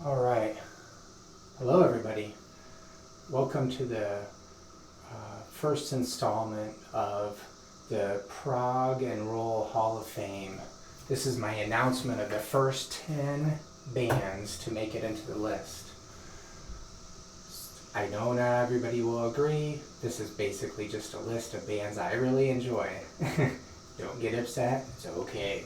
All right. Hello, everybody. Welcome to the first installment of the PROG and Roll Hall of Fame. This is my announcement of the first 10 bands to make it into the list. I know not everybody will agree. This is basically just a list of bands I really enjoy. Don't get upset. It's okay.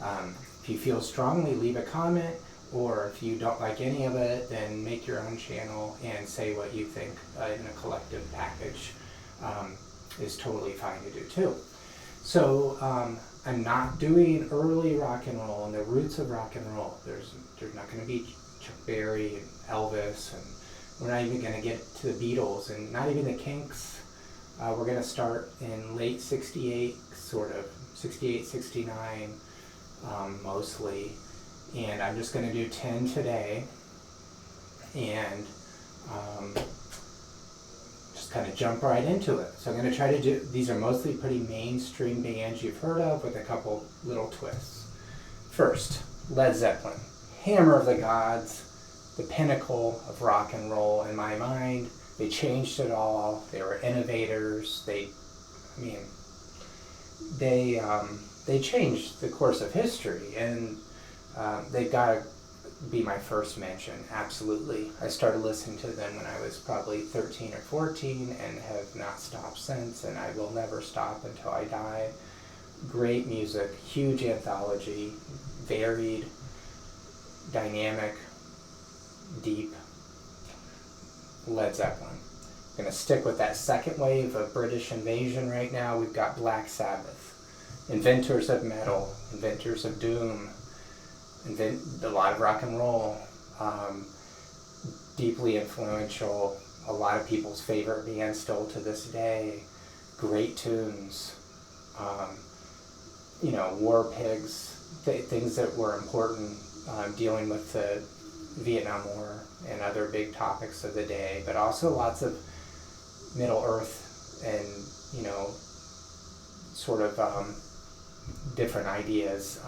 If you feel strongly, leave a comment. Or if you don't like any of it, then make your own channel and say what you think in a collective package is totally fine to do too. So I'm not doing early rock and roll and the roots of rock and roll. There's not going to be Chuck Berry and Elvis, and we're not even going to get to the Beatles and not even the Kinks. We're going to start in late 68, sort of 68, 69 mostly. And I'm just going to do 10 today and just kind of jump right into it. So I'm going to try to do, these are mostly pretty mainstream bands you've heard of with a couple little twists. First, Led Zeppelin, hammer of the gods, the pinnacle of rock and roll in my mind. They changed it all. They were innovators. They changed the course of history, and they've got to be my first mention, absolutely. I started listening to them when I was probably 13 or 14 and have not stopped since, and I will never stop until I die. Great music, huge anthology, varied, dynamic, deep. Led Zeppelin. I'm going to stick with that second wave of British invasion right now. We've got Black Sabbath, inventors of metal, inventors of doom, a lot of rock and roll, deeply influential, a lot of people's favorite band still to this day, great tunes, war pigs, things that were important, dealing with the Vietnam War and other big topics of the day, but also lots of Middle Earth and, sort of different ideas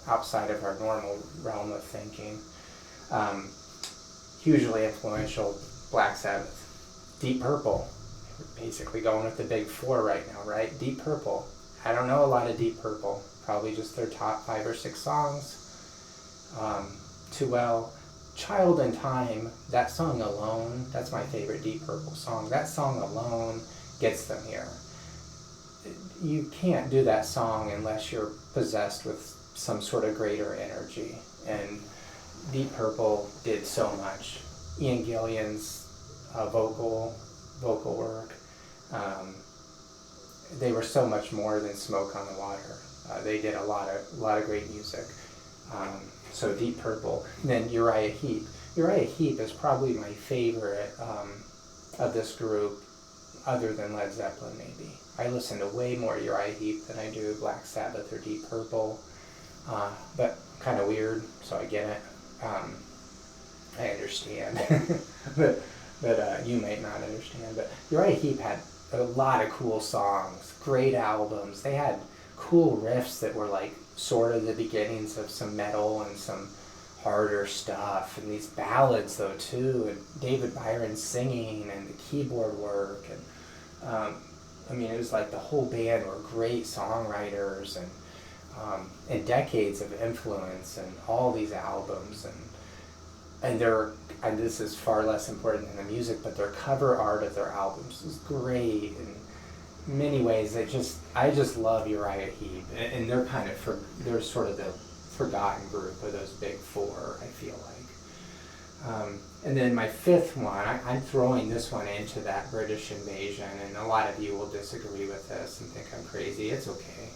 outside of our normal realm of thinking. Hugely influential, Black Sabbath. Deep Purple, basically going with the big four right now, right? Deep Purple. I don't know a lot of Deep Purple, probably just their top 5 or 6 songs. Too Well. Child in Time, that song alone, that's my favorite Deep Purple song. That song alone gets them here. You can't do that song unless you're possessed with some sort of greater energy, and Deep Purple did so much. Ian Gillan's vocal work, they were so much more than Smoke on the Water. They did a lot of great music. So Deep Purple. And then Uriah Heep. Uriah Heep is probably my favorite of this group, other than Led Zeppelin maybe. I listen to way more Uriah Heep than I do Black Sabbath or Deep Purple, but kind of weird, so I get it. I understand, but you might not understand. But Uriah Heep had a lot of cool songs, great albums. They had cool riffs that were like sort of the beginnings of some metal and some harder stuff, and these ballads though too, and David Byron singing and the keyboard work, and it was like the whole band were great songwriters, and decades of influence, and all these albums, and this is far less important than the music, but their cover art of their albums is great in many ways. I just love Uriah Heep, and they're they're sort of the forgotten group of those big four, I feel like. And then my fifth one, I'm throwing this one into that British invasion, and a lot of you will disagree with this and think I'm crazy. It's okay.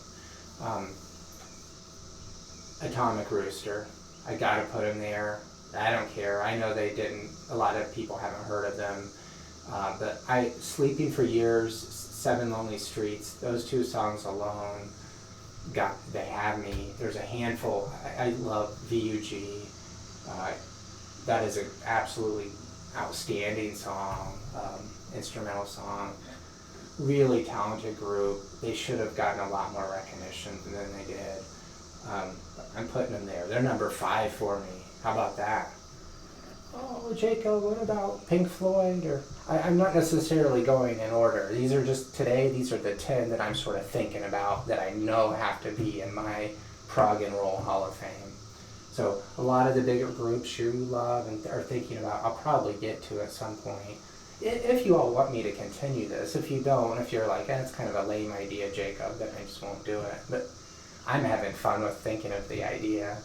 Atomic Rooster. I gotta put them there. I don't care. I know they didn't. A lot of people haven't heard of them. But Sleeping for Years, Seven Lonely Streets, those 2 songs alone, they have me. There's a handful. I love VUG. That is an absolutely outstanding song, instrumental song. Really talented group. They should have gotten a lot more recognition than they did. I'm putting them there. They're number 5 for me. How about that? oh, Jacob, what about Pink Floyd? Or I'm not necessarily going in order. These are the 10 that I'm sort of thinking about that I know have to be in my Prog and Roll Hall of Fame. So a lot of the bigger groups you love and are thinking about, I'll probably get to at some point. If you all want me to continue this. If you don't, if you're like, it's kind of a lame idea, Jacob, then I just won't do it. But I'm having fun with thinking of the idea.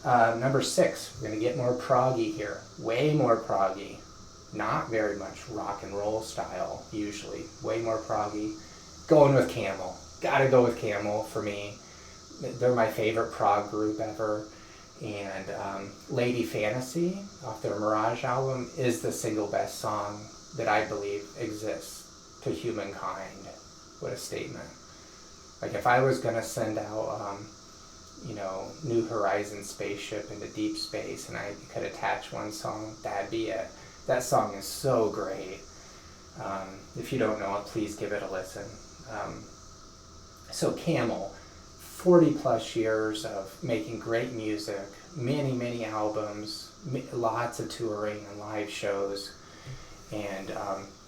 Number 6, we're going to get more proggy here. Way more proggy. Not very much rock and roll style, usually. Way more proggy. Going with Camel. Gotta go with Camel for me. They're my favorite prog group ever. And Lady Fantasy, off their Mirage album, is the single best song that I believe exists to humankind. What a statement. Like if I was going to send out, New Horizons spaceship into deep space and I could attach one song, that'd be it. That song is so great. If you don't know it, please give it a listen. So Camel, 40 plus years of making great music, many albums, lots of touring and live shows, and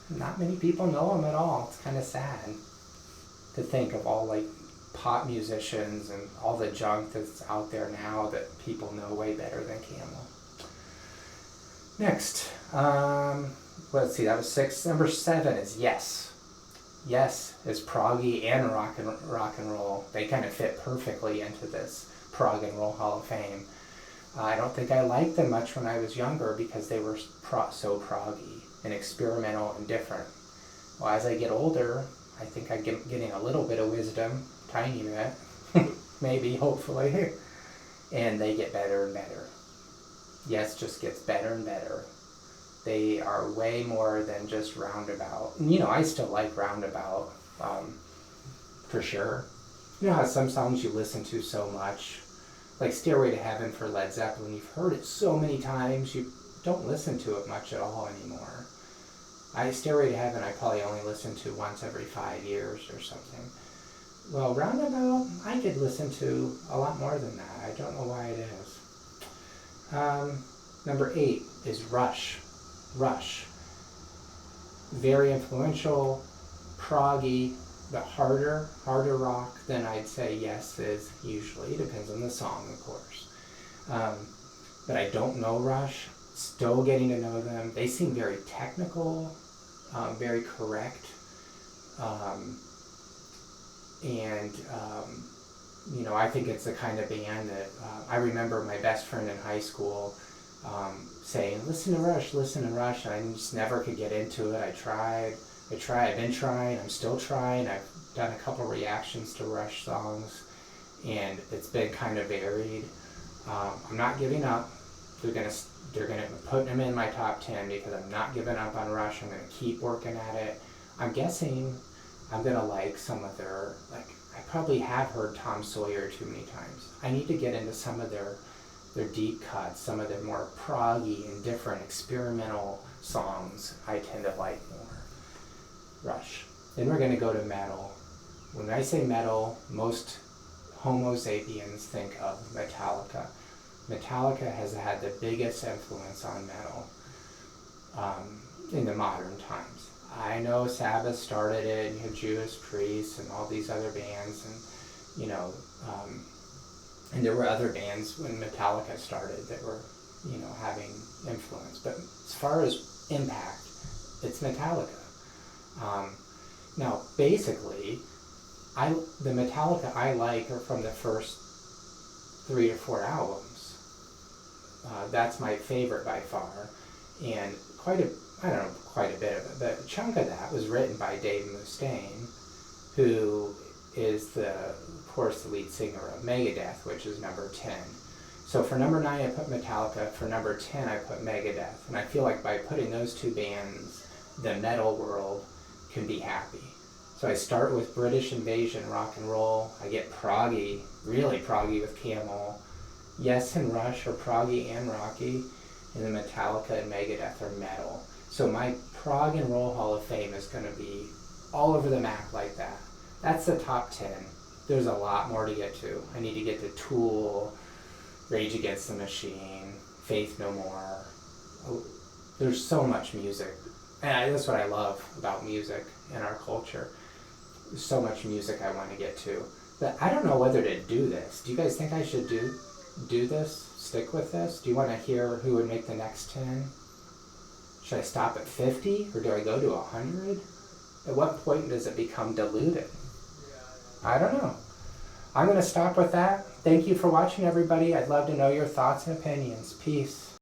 not many people know them at all. It's kind of sad to think of all like pop musicians and all the junk that's out there now that people know way better than Camel. Next, let's see, that was 6. Number 7 is Yes. Yes is proggy and rock and roll. They kind of fit perfectly into this Prog and Roll Hall of Fame. I don't think I liked them much when I was younger because they were so proggy and experimental and different. Well, as I get older, I think I'm getting a little bit of wisdom, tiny bit, maybe, hopefully, and they get better and better. Yes just gets better and better. They are way more than just Roundabout. I still like Roundabout, for sure. You know how some songs you listen to so much, like Stairway to Heaven for Led Zeppelin, you've heard it so many times, you don't listen to it much at all anymore. Stairway to Heaven I probably only listen to once every 5 years or something. Well, Roundabout, I could listen to a lot more than that. I don't know why it is. Number 8 is Rush. Rush. Very influential, proggy, but harder rock than I'd say Yes is usually. Depends on the song, of course. But I don't know Rush. Still getting to know them. They seem very technical, very correct. I think it's the kind of band that I remember my best friend in high school saying, listen to Rush, and I just never could get into it. I've been trying, I'm still trying. I've done a couple reactions to Rush songs, and it's been kind of varied. I'm not giving up. They're gonna put them in my top 10 because I'm not giving up on Rush. I'm gonna keep working at it. I'm guessing I'm gonna like some of their, I probably have heard Tom Sawyer too many times. I need to get into some of their deep cuts, some of their more proggy and different experimental songs I tend to like more. Rush. Then we're going to go to metal. When I say metal, most Homo sapiens think of Metallica. Metallica has had the biggest influence on metal in the modern times. I know Sabbath started it, you had Judas Priest and all these other bands, and and there were other bands when Metallica started that were, having influence. But as far as impact, it's Metallica. Now, basically, the Metallica I like are from the first 3 or 4 albums. That's my favorite by far. And quite a bit of it, but a chunk of that was written by Dave Mustaine, who is of course, the lead singer of Megadeth, which is number 10. So for number 9, I put Metallica. For number 10, I put Megadeth. And I feel like by putting those two bands, the metal world can be happy. So I start with British Invasion rock and roll. I get proggy, really proggy with Camel. Yes and Rush are proggy and rocky. And then Metallica and Megadeth are metal. So my Prog and Roll Hall of Fame is going to be all over the map like that. That's the top 10. There's a lot more to get to. I need to get to Tool, Rage Against the Machine, Faith No More, There's so much music, and that's what I love about music in our culture. There's so much music I want to get to. But I don't know whether to do this. Do you guys think I should do this? Stick with this? Do you want to hear who would make the next 10? Should I stop at 50 or do I go to 100? At what point does it become diluted? I don't know. I'm going to stop with that. Thank you for watching, everybody. I'd love to know your thoughts and opinions. Peace.